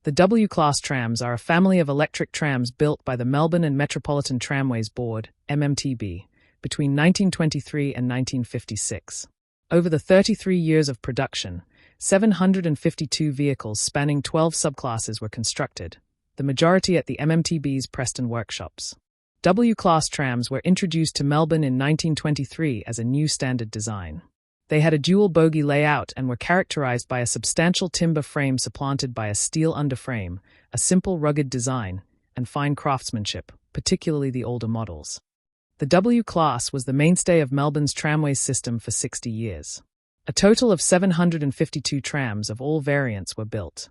The W-Class trams are a family of electric trams built by the Melbourne and Metropolitan Tramways Board, MMTB, between 1923 and 1956. Over the 33 years of production, 752 vehicles spanning 12 subclasses were constructed, the majority at the MMTB's Preston workshops. W-Class trams were introduced to Melbourne in 1923 as a new standard design. They had a dual bogie layout and were characterized by a substantial timber frame supplanted by a steel underframe, a simple rugged design, and fine craftsmanship, particularly the older models. The W-Class was the mainstay of Melbourne's tramways system for 60 years. A total of 752 trams of all variants were built.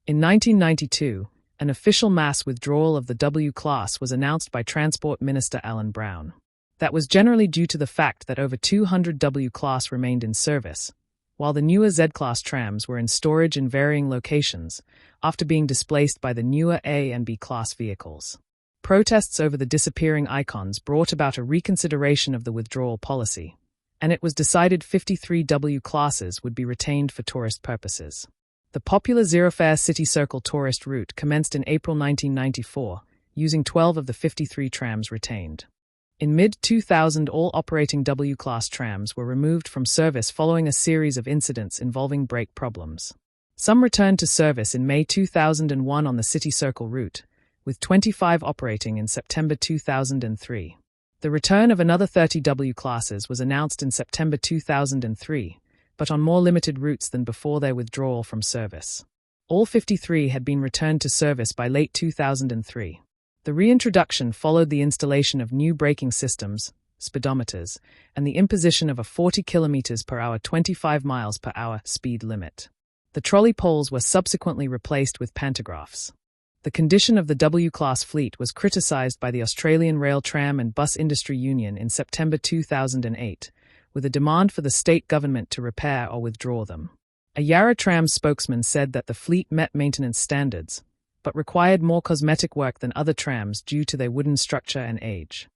In 1992, an official mass withdrawal of the W-Class was announced by Transport Minister Alan Brown. That was generally due to the fact that over 200 W-Class remained in service, while the newer Z-Class trams were in storage in varying locations, after being displaced by the newer A and B-Class vehicles. Protests over the disappearing icons brought about a reconsideration of the withdrawal policy, and it was decided 53 W-Classes would be retained for tourist purposes. The popular zero-fare City Circle tourist route commenced in April 1994, using 12 of the 53 trams retained. In mid-2000, all operating W-Class trams were removed from service following a series of incidents involving brake problems. Some returned to service in May 2001 on the City Circle route, with 25 operating in September 2003. The return of another 30 W-Classes was announced in September 2003, but on more limited routes than before their withdrawal from service. All 53 had been returned to service by late 2003. The reintroduction followed the installation of new braking systems, speedometers, and the imposition of a 40 km per hour 25 miles per hour speed limit. The trolley poles were subsequently replaced with pantographs. The condition of the W-Class fleet was criticised by the Australian Rail Tram and Bus Industry Union in September 2008, with a demand for the state government to repair or withdraw them. A Yarra Tram spokesman said that the fleet met maintenance standards, but required more cosmetic work than other trams due to their wooden structure and age.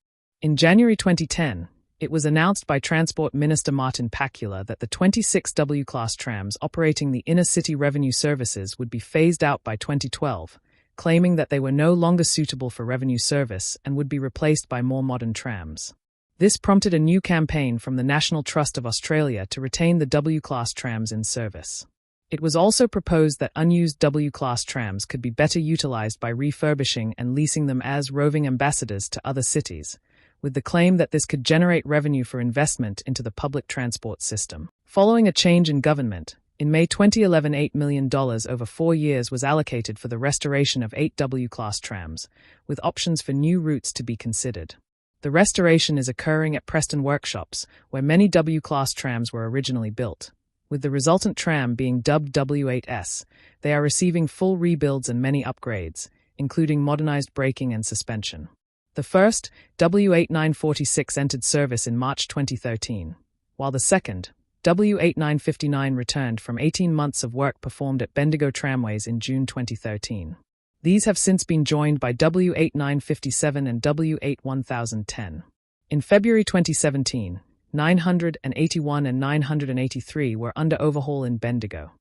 In January 2010, it was announced by Transport Minister Martin Pakula that the 26 W-Class trams operating the inner city revenue services would be phased out by 2012, claiming that they were no longer suitable for revenue service and would be replaced by more modern trams. This prompted a new campaign from the National Trust of Australia to retain the W-Class trams in service. It was also proposed that unused W-Class trams could be better utilised by refurbishing and leasing them as roving ambassadors to other cities, with the claim that this could generate revenue for investment into the public transport system. Following a change in government, in May 2011, $8 million over 4 years was allocated for the restoration of 8 W-Class trams, with options for new routes to be considered. The restoration is occurring at Preston workshops, where many W-Class trams were originally built. With the resultant tram being dubbed W8S, they are receiving full rebuilds and many upgrades, including modernized braking and suspension. The first, W8946, entered service in March 2013, while the second, W8959, returned from 18 months of work performed at Bendigo Tramways in June 2013. These have since been joined by W8957 and W81010. In February 2017, 981 and 983 were under overhaul in Bendigo.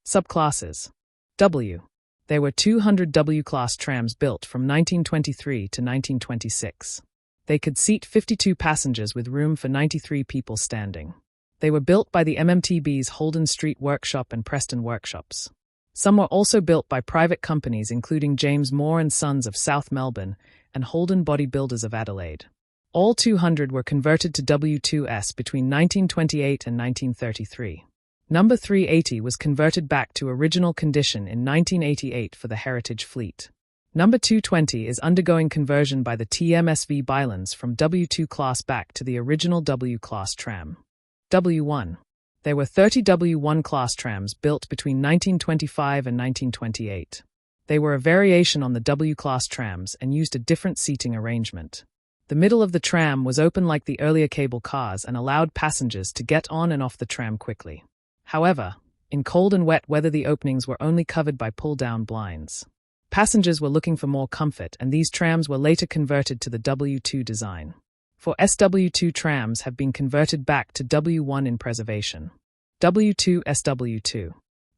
Subclasses. W. There were 200 W-Class trams built from 1923 to 1926. They could seat 52 passengers with room for 93 people standing. They were built by the MMTB's Holden Street Workshop and Preston Workshops. Some were also built by private companies including James Moore and Sons of South Melbourne and Holden Body Builders of Adelaide. All 200 were converted to W2S between 1928 and 1933. Number 380 was converted back to original condition in 1988 for the Heritage Fleet. Number 220 is undergoing conversion by the TMSV Bylands from W2 class back to the original W class tram. W1. There were 30 W1 class trams built between 1925 and 1928. They were a variation on the W class trams and used a different seating arrangement. The middle of the tram was open like the earlier cable cars and allowed passengers to get on and off the tram quickly. However, in cold and wet weather the openings were only covered by pull-down blinds. Passengers were looking for more comfort, and these trams were later converted to the W2 design. 4 SW2 trams have been converted back to W1 in preservation. W2 SW2.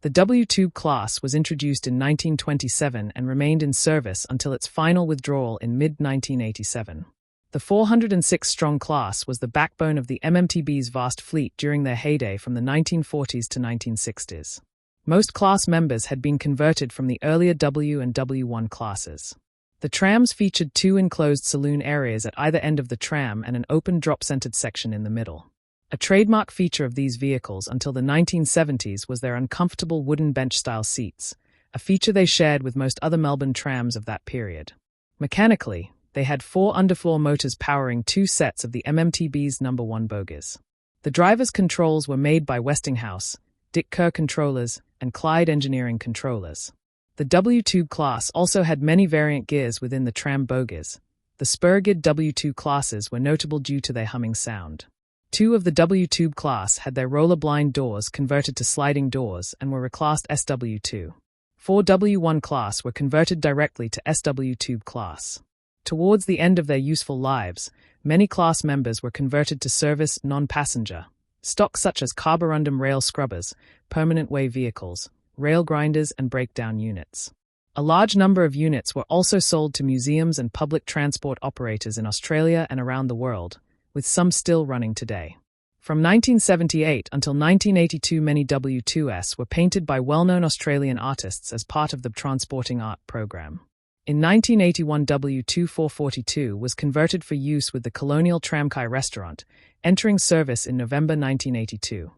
The W-Tube class was introduced in 1927 and remained in service until its final withdrawal in mid-1987. The 406-strong class was the backbone of the MMTB's vast fleet during their heyday from the 1940s to 1960s. Most class members had been converted from the earlier W and W1 classes. The trams featured two enclosed saloon areas at either end of the tram and an open drop-centered section in the middle. A trademark feature of these vehicles until the 1970s was their uncomfortable wooden bench-style seats, a feature they shared with most other Melbourne trams of that period. Mechanically, they had 4 underfloor motors powering 2 sets of the MMTB's No. 1 bogies. The driver's controls were made by Westinghouse, Dick Kerr controllers, and Clyde Engineering controllers. The W-Tube class also had many variant gears within the tram bogies. The spur-geared W2 classes were notable due to their humming sound. 2 of the W-Tube class had their roller blind doors converted to sliding doors and were reclassed SW2. 4 W1 class were converted directly to SW-Tube class. Towards the end of their useful lives, many class members were converted to service non-passenger stock such as carborundum rail scrubbers, permanent way vehicles, rail grinders and breakdown units. A large number of units were also sold to museums and public transport operators in Australia and around the world, with some still running today. From 1978 until 1982, many W2s were painted by well-known Australian artists as part of the Transporting Art program. In 1981, W2442 was converted for use with the Colonial Tramkai restaurant, entering service in November 1982.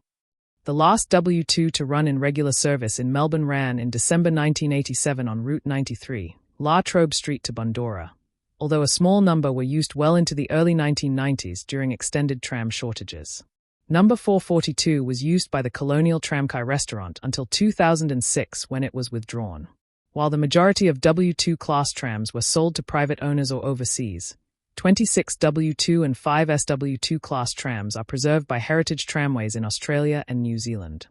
The last W2 to run in regular service in Melbourne ran in December 1987 on Route 93, La Trobe Street to Bundoora, although a small number were used well into the early 1990s during extended tram shortages. Number 442 was used by the Colonial Tramkai restaurant until 2006 when it was withdrawn. While the majority of W2 class trams were sold to private owners or overseas, 26 W2 and 5 SW2 class trams are preserved by Heritage Tramways in Australia and New Zealand.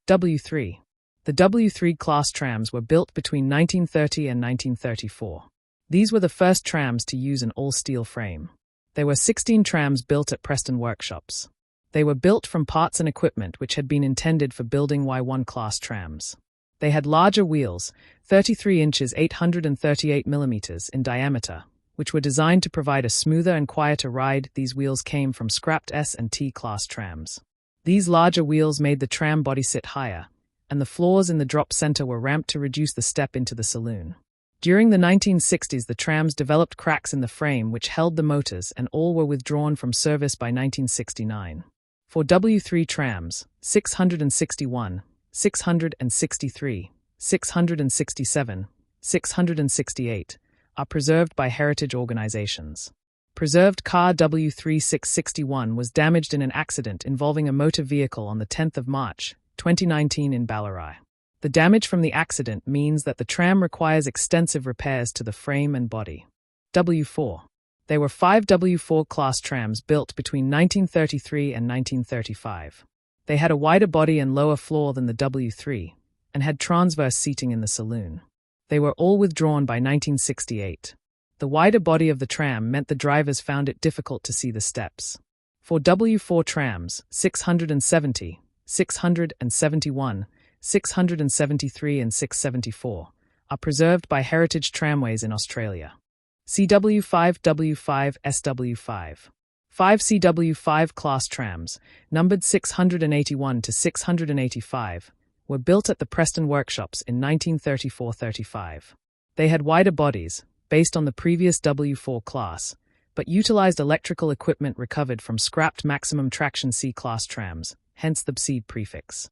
W3. The W3 class trams were built between 1930 and 1934. These were the first trams to use an all-steel frame. There were 16 trams built at Preston workshops. They were built from parts and equipment which had been intended for building Y1 class trams. They had larger wheels, 33 inches 838 millimeters in diameter, which were designed to provide a smoother and quieter ride. These wheels came from scrapped S and T class trams. These larger wheels made the tram body sit higher, and the floors in the drop center were ramped to reduce the step into the saloon. During the 1960s, the trams developed cracks in the frame which held the motors, and all were withdrawn from service by 1969. For W3 trams, 661, 663, 667, 668 are preserved by heritage organizations. Preserved car W3661 was damaged in an accident involving a motor vehicle on the 10th of March, 2019 in Ballarat. The damage from the accident means that the tram requires extensive repairs to the frame and body. W4. There were 5 W4 class trams built between 1933 and 1935. They had a wider body and lower floor than the W3, and had transverse seating in the saloon. They were all withdrawn by 1968. The wider body of the tram meant the drivers found it difficult to see the steps. For W4 trams, 670, 671, 673 and 674 are preserved by Heritage Tramways in Australia. CW5 W5 SW5. 5 CW5 class trams, numbered 681 to 685, were built at the Preston workshops in 1934-35. They had wider bodies, based on the previous W4 class, but utilized electrical equipment recovered from scrapped maximum traction C-class trams, hence the C prefix.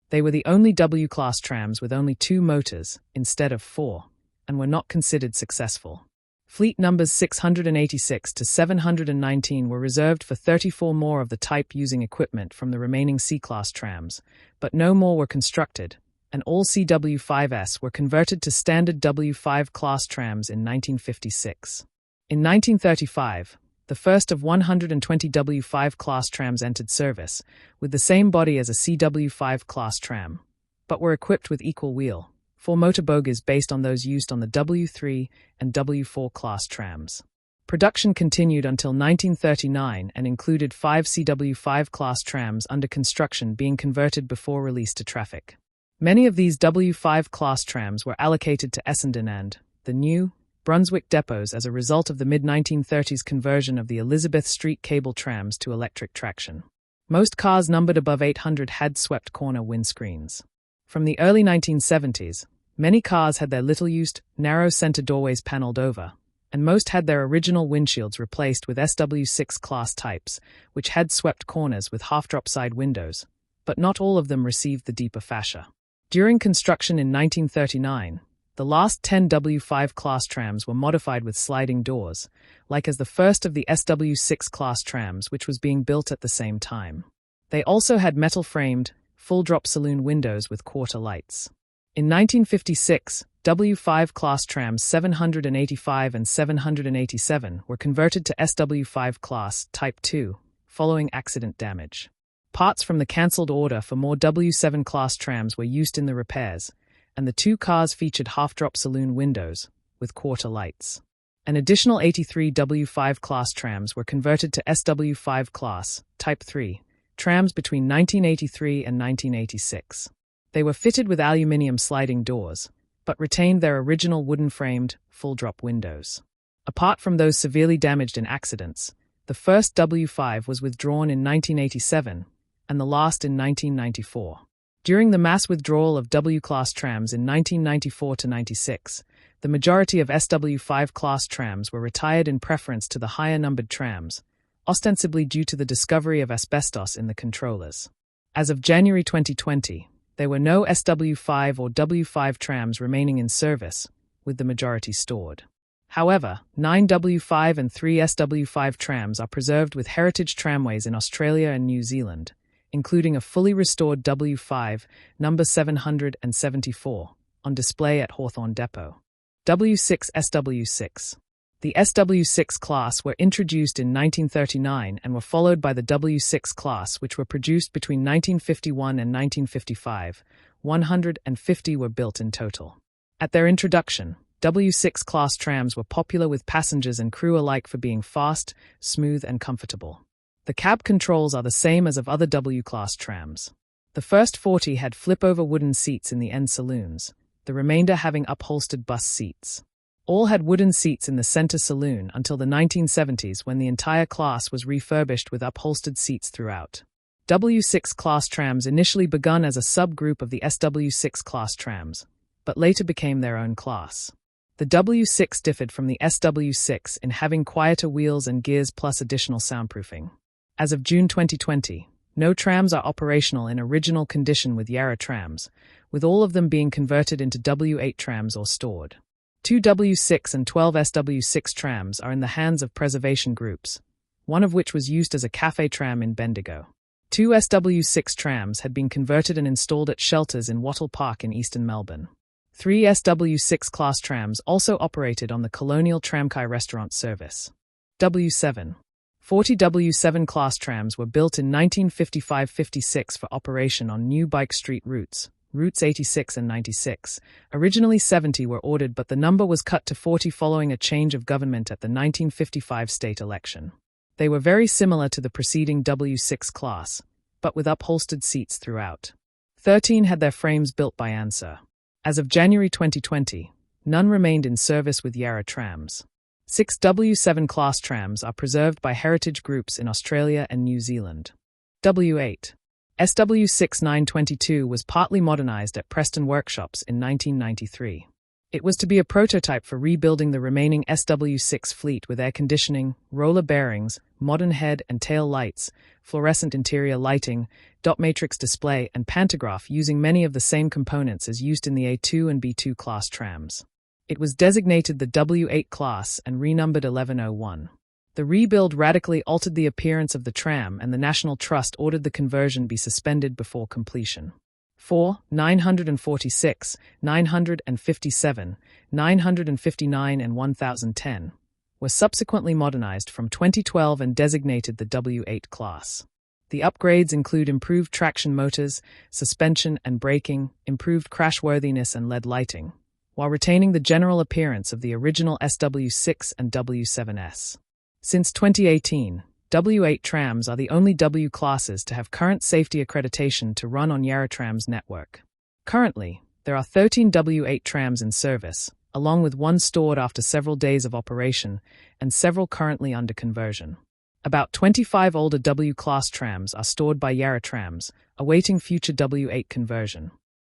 They were the only W-class trams with only 2 motors, instead of 4, and were not considered successful. Fleet numbers 686 to 719 were reserved for 34 more of the type using equipment from the remaining C-class trams, but no more were constructed, and all CW5s were converted to standard W5 class trams in 1956. In 1935, the first of 120 W5 class trams entered service, with the same body as a CW5 class tram, but were equipped with equal wheel, 4 motor bogies based on those used on the W3 and W4 class trams. Production continued until 1939 and included 5 CW5 class trams under construction being converted before release to traffic. Many of these W5 class trams were allocated to Essendon and the New Brunswick depots as a result of the mid-1930s conversion of the Elizabeth Street cable trams to electric traction. Most cars numbered above 800 had swept corner windscreens. From the early 1970s, many cars had their little-used, narrow center doorways paneled over, and most had their original windshields replaced with SW6 class types, which had swept corners with half-drop side windows, but not all of them received the deeper fascia. During construction in 1939, the last 10 W5 class trams were modified with sliding doors, like as the first of the SW6 class trams which was being built at the same time. They also had metal-framed, full-drop saloon windows with quarter lights. In 1956, W5 class trams 785 and 787 were converted to SW5 class Type 2, following accident damage. Parts from the cancelled order for more W7 class trams were used in the repairs, and the two cars featured half-drop saloon windows, with quarter lights. An additional 83 W5 class trams were converted to SW5 class, Type 3, trams between 1983 and 1986. They were fitted with aluminium sliding doors, but retained their original wooden-framed, full-drop windows. Apart from those severely damaged in accidents, the first W5 was withdrawn in 1987, and the last in 1994. During the mass withdrawal of W-class trams in 1994–96, the majority of SW5 class trams were retired in preference to the higher-numbered trams, ostensibly due to the discovery of asbestos in the controllers. As of January 2020, there were no SW5 or W5 trams remaining in service, with the majority stored. However, 9 W5 and 3 SW5 trams are preserved with heritage tramways in Australia and New Zealand, including a fully restored W5, number 774, on display at Hawthorn Depot. W6 SW6. The SW6 class were introduced in 1939 and were followed by the W6 class, which were produced between 1951 and 1955. 150 were built in total. At their introduction, W6 class trams were popular with passengers and crew alike for being fast, smooth, and comfortable. The cab controls are the same as of other W-class trams. The first 40 had flip-over wooden seats in the end saloons, the remainder having upholstered bus seats. All had wooden seats in the center saloon until the 1970s, when the entire class was refurbished with upholstered seats throughout. W6 class trams initially begun as a subgroup of the SW6 class trams, but later became their own class. The W6 differed from the SW6 in having quieter wheels and gears plus additional soundproofing. As of June 2020, no trams are operational in original condition with Yarra trams, with all of them being converted into W8 trams or stored. 2 W6 and 12 SW6 trams are in the hands of preservation groups, one of which was used as a cafe tram in Bendigo. 2 SW6 trams had been converted and installed at shelters in Wattle Park in eastern Melbourne. 3 SW6 class trams also operated on the Colonial Tramkai restaurant service. W7. 40 W7 class trams were built in 1955–56 for operation on new Bike Street routes, routes 86 and 96. Originally 70 were ordered, but the number was cut to 40 following a change of government at the 1955 state election. They were very similar to the preceding W6 class, but with upholstered seats throughout. 13 had their frames built by Answer. As of January 2020, none remained in service with Yarra trams. 6 W7 class trams are preserved by heritage groups in Australia and New Zealand. W8. SW6 922 was partly modernised at Preston Workshops in 1993. It was to be a prototype for rebuilding the remaining SW6 fleet with air conditioning, roller bearings, modern head and tail lights, fluorescent interior lighting, dot matrix display, and pantograph, using many of the same components as used in the A2 and B2 class trams. It was designated the W8 class and renumbered 1101. The rebuild radically altered the appearance of the tram, and the National Trust ordered the conversion be suspended before completion. 4, 946, 957, 959 and 1010 were subsequently modernized from 2012 and designated the W8 class. The upgrades include improved traction motors, suspension and braking, improved crashworthiness and LED lighting, while retaining the general appearance of the original SW6 and W7S. Since 2018, W8 trams are the only W classes to have current safety accreditation to run on Yarra Tram's network. Currently, there are 13 W8 trams in service, along with one stored after several days of operation and several currently under conversion. About 25 older W-class trams are stored by Yarra Trams, awaiting future W8 conversion.